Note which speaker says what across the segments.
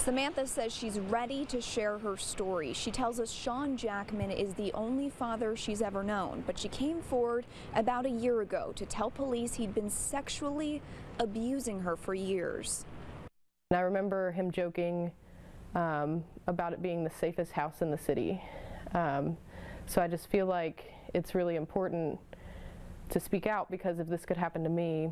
Speaker 1: Samantha says she's ready to share her story. She tells us Sean Jackman is the only father she's ever known, but she came forward about a year ago to tell police he'd been sexually abusing her for years.
Speaker 2: I remember him joking about it being the safest house in the city. So I just feel like it's really important to speak out, because if this could happen to me,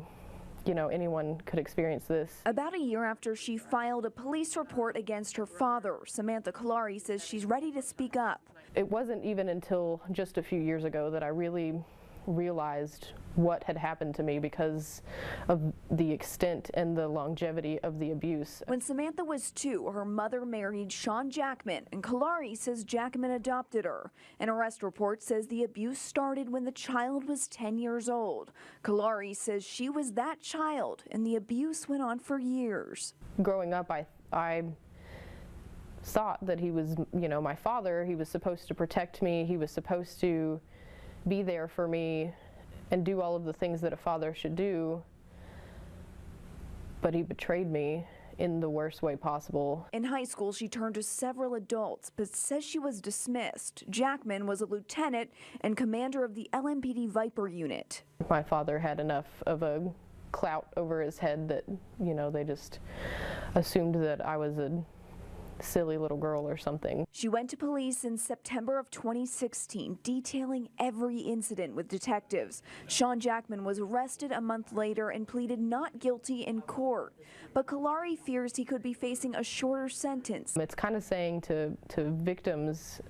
Speaker 2: you know, anyone could experience this.
Speaker 1: About a year after she filed a police report against her father, Samantha Kalari says she's ready to speak up.
Speaker 2: It wasn't even until just a few years ago that I really realized what had happened to me because of the extent and the longevity of the abuse.
Speaker 1: When Samantha was 2, her mother married Sean Jackman, and Kalari says Jackman adopted her. An arrest report says the abuse started when the child was 10 years old. Kalari says she was that child, and the abuse went on for years.
Speaker 2: Growing up, I thought that he was, you know, my father. He was supposed to protect me. He was supposed to be there for me and do all of the things that a father should do, but he betrayed me in the worst way possible.
Speaker 1: In high school, she turned to several adults, but says she was dismissed. Jackman was a lieutenant and commander of the LMPD Viper unit.
Speaker 2: My father had enough of a clout over his head that, you know, they just assumed that I was a silly little girl or something.
Speaker 1: She went to police in September of 2016, detailing every incident with detectives. Sean Jackman was arrested a month later and pleaded not guilty in court. But Kalari fears he could be facing a shorter sentence.
Speaker 2: It's kind of saying to victims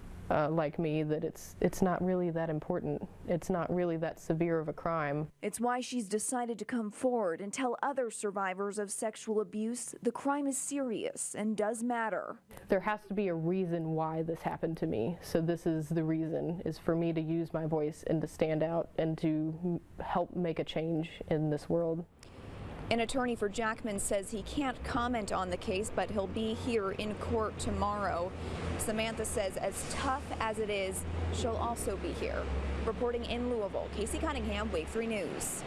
Speaker 2: like me that it's not really that important. It's not really that severe of a crime.
Speaker 1: It's why she's decided to come forward and tell other survivors of sexual abuse the crime is serious and does matter.
Speaker 2: There has to be a reason why this happened to me. So this is the reason, is for me to use my voice and to stand out and to help make a change in this world.
Speaker 1: An attorney for Jackman says he can't comment on the case, but he'll be here in court tomorrow. Samantha says as tough as it is, she'll also be here. Reporting in Louisville, Kasey Cunningham, Wave 3 News.